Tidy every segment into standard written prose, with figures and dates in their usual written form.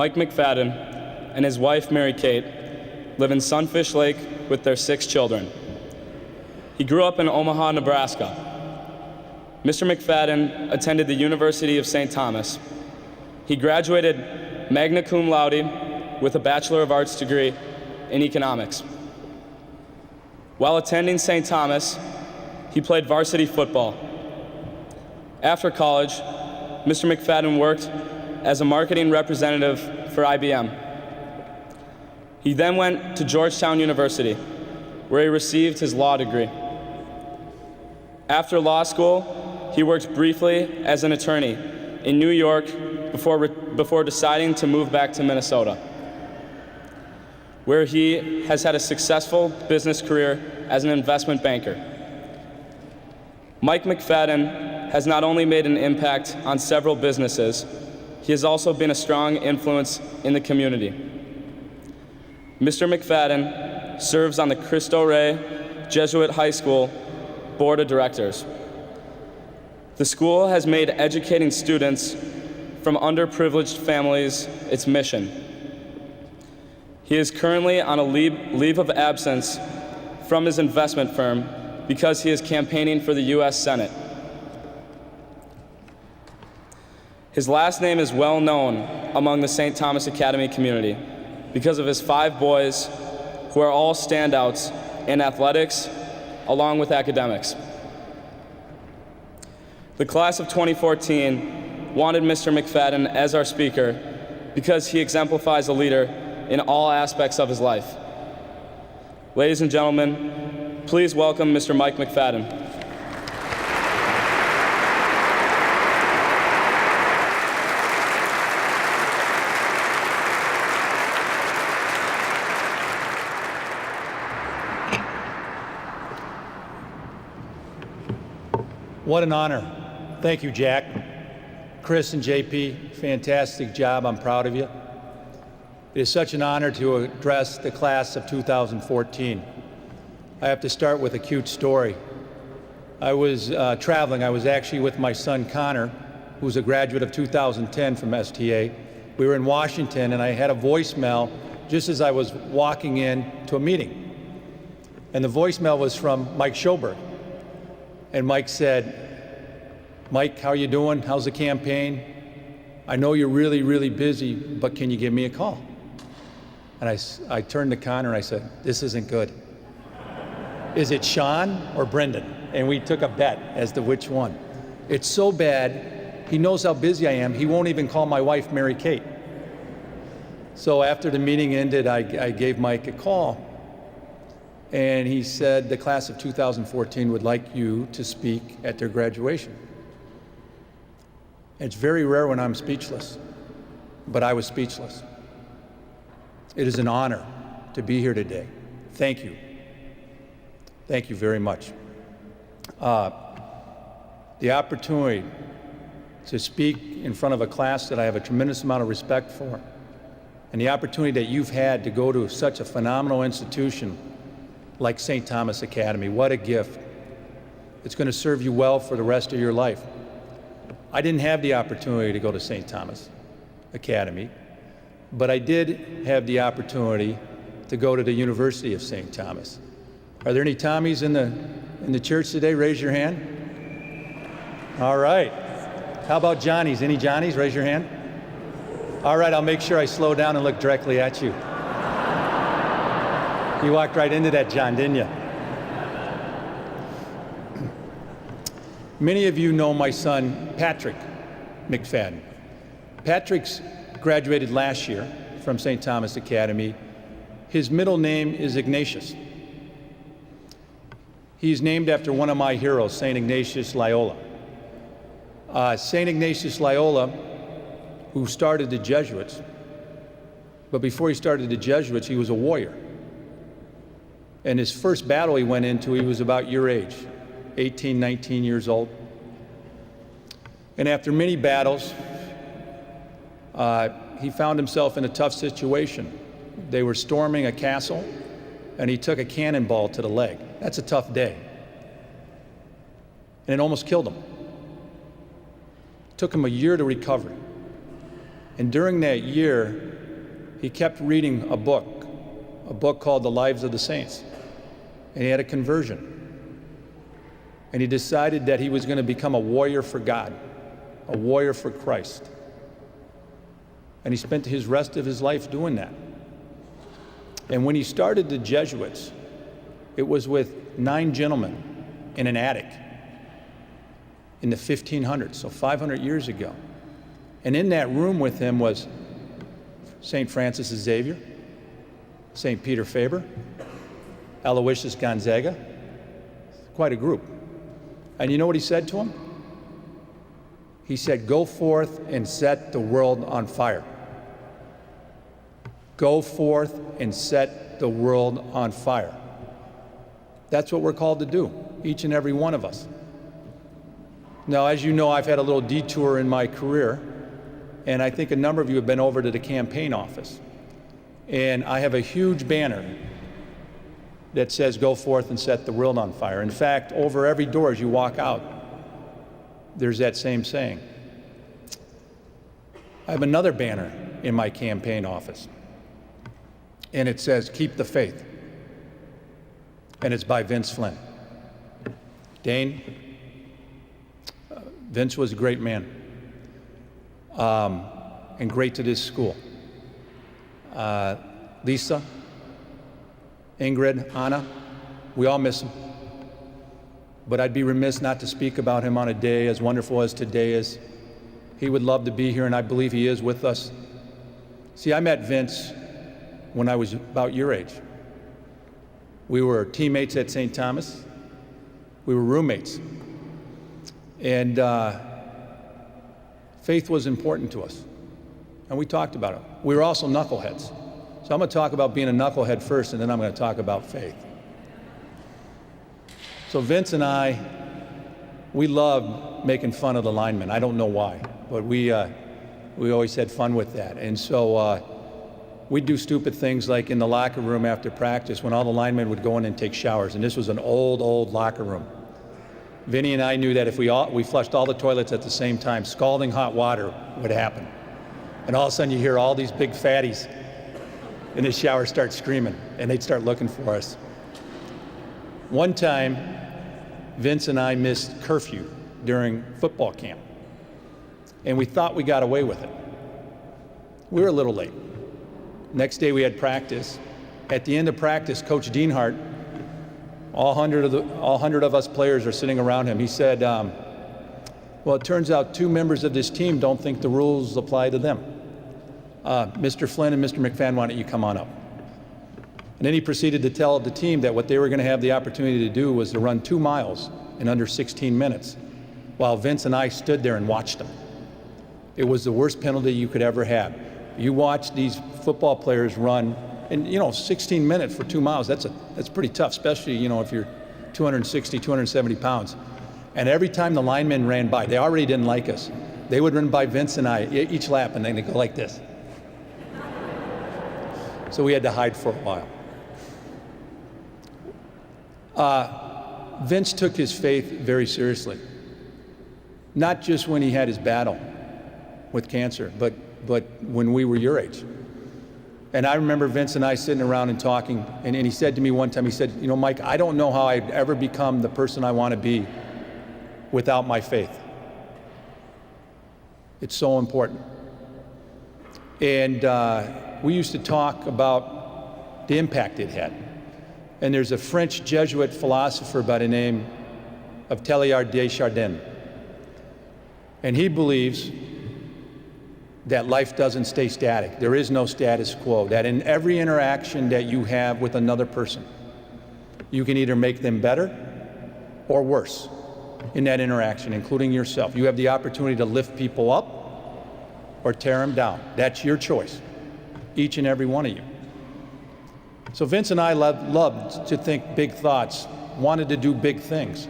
Mike McFadden and his wife, Mary Kate, live in Sunfish Lake with their 6 children. He grew up in Omaha, Nebraska. Mr. McFadden attended the University of St. Thomas. He graduated magna cum laude with a Bachelor of Arts degree in economics. While attending St. Thomas, he played varsity football. After college, Mr. McFadden worked as a marketing representative for IBM. He then went to Georgetown University, where he received his law degree. After law school, he worked briefly as an attorney in New York before deciding to move back to Minnesota, where he has had a successful business career as an investment banker. Mike McFadden has not only made an impact on several businesses, he has also been a strong influence in the community. Mr. McFadden serves on the Cristo Rey Jesuit High School Board of Directors. The school has made educating students from underprivileged families its mission. He is currently on a leave of absence from his investment firm because he is campaigning for the U.S. Senate. His last name is well known among the St. Thomas Academy community because of his 5 boys who are all standouts in athletics along with academics. The class of 2014 wanted Mr. McFadden as our speaker because he exemplifies a leader in all aspects of his life. Ladies and gentlemen, please welcome Mr. Mike McFadden. What an honor. Thank you, Jack. Chris and JP, fantastic job. I'm proud of you. It is such an honor to address the class of 2014. I have to start with a cute story. I was traveling. I was actually with my son, Connor, who's a graduate of 2010 from STA. We were in Washington, and I had a voicemail just as I was walking in to a meeting. And the voicemail was from Mike Schoberg. And Mike said, "Mike, how are you doing? How's the campaign? I know you're really, really busy, but can you give me a call?" And I turned to Connor and I said, "This isn't good. Is it Sean or Brendan?" And we took a bet as to which one. It's so bad, he knows how busy I am, he won't even call my wife, Mary Kate. So after the meeting ended, I gave Mike a call. And he said, the class of 2014 would like you to speak at their graduation. It's very rare when I'm speechless, but I was speechless. It is an honor to be here today. Thank you. Thank you very much. The opportunity to speak in front of a class that I have a tremendous amount of respect for, and the opportunity that you've had to go to such a phenomenal institution like St. Thomas Academy. What a gift. It's going to serve you well for the rest of your life. I didn't have the opportunity to go to St. Thomas Academy, but I did have the opportunity to go to the University of St. Thomas. Are there any Tommies in the church today? Raise your hand. All right. How about Johnnies? Any Johnnies? Raise your hand. All right, I'll make sure I slow down and look directly at you. You walked right into that, John, didn't you? Many of you know my son, Patrick McFadden. Patrick's graduated last year from St. Thomas Academy. His middle name is Ignatius. He's named after one of my heroes, St. Ignatius Loyola. St. Ignatius Loyola, who started the Jesuits, but before he started the Jesuits, he was a warrior. And his first battle he went into, he was about your age, 18, 19 years old. And after many battles, he found himself in a tough situation. They were storming a castle, and he took a cannonball to the leg. That's a tough day. And it almost killed him. It took him a year to recover. And during that year, he kept reading a book called The Lives of the Saints, and he had a conversion. And he decided that he was going to become a warrior for God, a warrior for Christ. And he spent his rest of his life doing that. And when he started the Jesuits, it was with 9 gentlemen in an attic in the 1500s, so 500 years ago. And in that room with him was St. Francis Xavier, St. Peter Faber, Aloysius Gonzaga, quite a group. And you know what he said to them? He said, "Go forth and set the world on fire." Go forth and set the world on fire. That's what we're called to do, each and every one of us. Now, as you know, I've had a little detour in my career, and I think a number of you have been over to the campaign office. And I have a huge banner that says, "Go forth and set the world on fire." In fact, over every door as you walk out, there's that same saying. I have another banner in my campaign office, and it says, "Keep the faith." And it's by Vince Flynn. Dane, Vince was a great man, and great to this school. Lisa, Ingrid, Anna, we all miss him. But I'd be remiss not to speak about him on a day as wonderful as today is. He would love to be here, and I believe he is with us. See, I met Vince when I was about your age. We were teammates at St. Thomas. We were roommates. And faith was important to us, and we talked about it. We were also knuckleheads. So I'm going to talk about being a knucklehead first, and then I'm going to talk about faith. So Vince and I, we loved making fun of the linemen. I don't know why, but we always had fun with that. And so we'd do stupid things like in the locker room after practice when all the linemen would go in and take showers. And this was an old locker room. Vinny and I knew that if we flushed all the toilets at the same time, scalding hot water would happen. And all of a sudden you hear all these big fatties in the shower start screaming, and they'd start looking for us. One time, Vince and I missed curfew during football camp, and we thought we got away with it. We were a little late. Next day we had practice. At the end of practice, Coach Dienhart, all 100 of us players are sitting around him. He said, well, it turns out 2 members of this team don't think the rules apply to them. Mr. Flynn and Mr. McFadden, why don't you come on up? And then he proceeded to tell the team that what they were going to have the opportunity to do was to run 2 miles in under 16 minutes, while Vince and I stood there and watched them. It was the worst penalty you could ever have. You watch these football players run, and 16 minutes for 2 miles, that's pretty tough, especially, if you're 260, 270 pounds. And every time the linemen ran by, they already didn't like us. They would run by Vince and I each lap, and then they'd go like this. So we had to hide for a while. Vince took his faith very seriously. Not just when he had his battle with cancer, but when we were your age. And I remember Vince and I sitting around and talking, and he said to me one time, he said, Mike, I don't know how I'd ever become the person I want to be without my faith. It's so important. And we used to talk about the impact it had. And there's a French Jesuit philosopher by the name of Teilhard de Chardin. And he believes that life doesn't stay static. There is no status quo. That in every interaction that you have with another person, you can either make them better or worse in that interaction, including yourself. You have the opportunity to lift people up or tear them down. That's your choice, each and every one of you. So Vince and I loved to think big thoughts, wanted to do big things.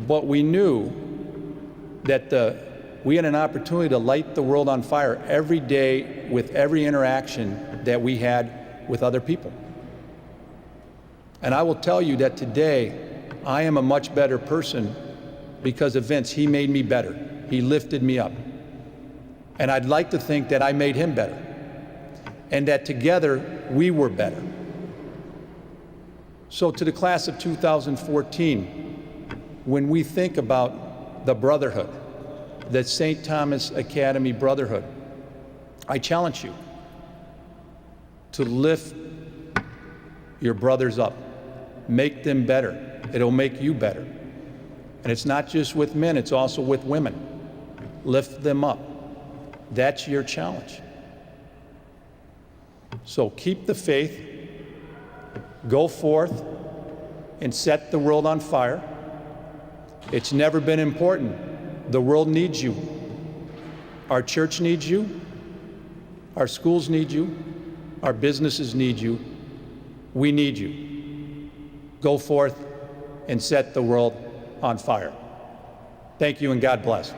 But we knew that we had an opportunity to light the world on fire every day with every interaction that we had with other people. And I will tell you that today, I am a much better person because of Vince. He made me better. He lifted me up. And I'd like to think that I made him better. and that together we were better. So to the class of 2014, when we think about the brotherhood, the St. Thomas Academy Brotherhood, I challenge you to lift your brothers up, make them better. It'll make you better. And it's not just with men, it's also with women. Lift them up. That's your challenge. So keep the faith, go forth, and set the world on fire. It's never been important. The world needs you. Our church needs you. Our schools need you. Our businesses need you. We need you. Go forth and set the world on fire. Thank you and God bless.